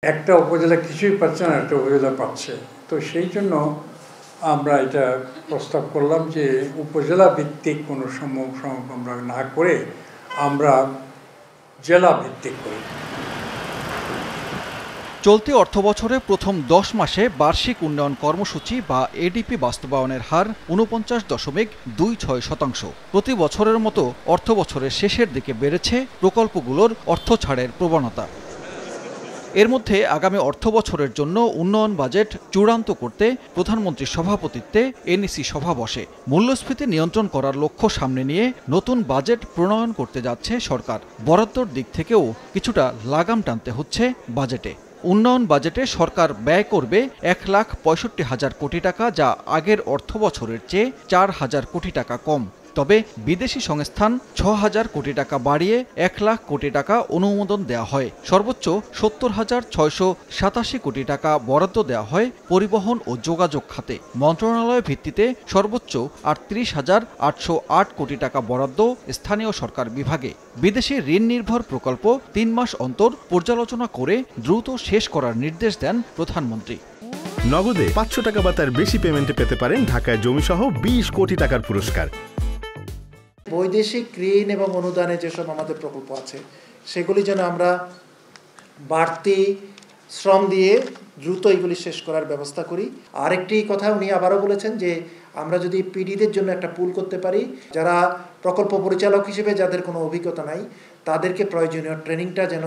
একটা উপজেলা কিছুই পাচ্ছে না, একটা উপজেলা পাচ্ছে। তো সেই জন্য আমরা এটা প্রস্তাব করলাম যে উপজেলা ভিত্তিক কোনো আমরা না করে আমরা জেলা ভিত্তিক করি। চলতি অর্থবছরে প্রথম 10 মাসে বার্ষিক উন্নয়ন কর্মসূচি বা এডিপি বাস্তবায়নের হার 49.26%। প্রতি বছরের মতো অর্থবছরের শেষের দিকে বেড়েছে প্রকল্পগুলোর অর্থ ছাড়ের প্রবণতা। এর মধ্যে আগামী অর্থবছরের জন্য উন্নয়ন বাজেট চূড়ান্ত করতে প্রধানমন্ত্রীর সভাপতিত্বে এনইসি সভা বসে। মূল্যস্ফীতি নিয়ন্ত্রণ করার লক্ষ্য সামনে নিয়ে নতুন বাজেট প্রণয়ন করতে যাচ্ছে সরকার। বরাদ্দর দিক থেকেও কিছুটা লাগাম টানতে হচ্ছে বাজেটে। উন্নয়ন বাজেটে সরকার ব্যয় করবে 1,65,000 কোটি টাকা, যা আগের অর্থবছরের চেয়ে 4,000 কোটি টাকা কম। তবে বিদেশি সংস্থান 6,000 কোটি টাকা বাড়িয়ে 1 লাখ কোটি টাকা অনুমোদন দেওয়া হয়। সর্বোচ্চ 70,687 কোটি টাকা বরাদ্দ দেওয়া হয় পরিবহন ও যোগাযোগ খাতে। মন্ত্রণালয় ভিত্তিতে সর্বোচ্চ 38,808 কোটি টাকা বরাদ্দ স্থানীয় সরকার বিভাগে। বিদেশি ঋণ নির্ভর প্রকল্প 3 মাস অন্তর পর্যালোচনা করে দ্রুত শেষ করার নির্দেশ দেন প্রধানমন্ত্রী। নগদে 500 টাকা বা তার বেশি পেমেন্টে পেতে পারেন ঢাকায় জমিসহ 20 কোটি টাকার পুরস্কার। বৈদেশিক ঋণ এবং অনুদানে যেসব আমাদের প্রকল্প আছে সেগুলি যেন আমরা বাড়তি শ্রম দিয়ে দ্রুত এগুলি শেষ করার ব্যবস্থা করি। আরেকটি কথা উনি আবারও বলেছেন যে আমরা যদি পিডিদের জন্য একটা পুল করতে পারি, যারা প্রকল্প পরিচালক হিসেবে যাদের কোনো অভিজ্ঞতা নাই তাদেরকে প্রয়োজনীয় ট্রেনিংটা যেন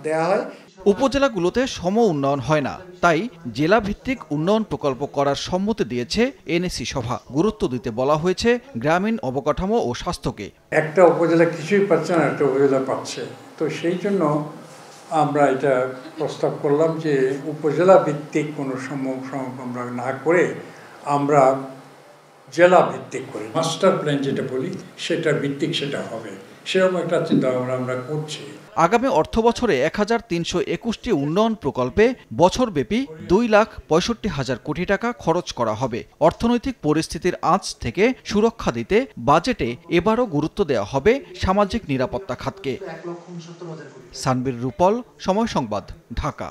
দেয়া হয়। উপজেলাগুলোতে সম উন্নয়ন হয় না, তাই জেলা ভিত্তিক উন্নয়ন প্রকল্প করার সম্মতি দিয়েছে এনএসি সভা। গুরুত্ব দিতে বলা হয়েছে গ্রামীণ অবকাঠামো ও স্বাস্থ্যকে। একটা উপজেলা কিছুই পাচ্ছে না, একটা উপজেলা পাচ্ছে। তো সেই জন্য আমরা এটা প্রস্তাব করলাম যে উপজেলা ভিত্তিক কোনো আমরা না করে আমরা জেলা ভিত্তিক করি। মাস্টার প্ল্যান যেটা বলি সেটা ভিত্তিক সেটা হবে, সেরকম একটা চিন্তা আমরা করছি। আগামী অর্থবছরে 1,321টি উন্নয়ন প্রকল্পে বছরব্যাপী 2,65,000 কোটি টাকা খরচ করা হবে। অর্থনৈতিক পরিস্থিতির আঁচ থেকে সুরক্ষা দিতে বাজেটে এবারও গুরুত্ব দেওয়া হবে সামাজিক নিরাপত্তা খাতকে। সানবীর রূপল, সময় সংবাদ, ঢাকা।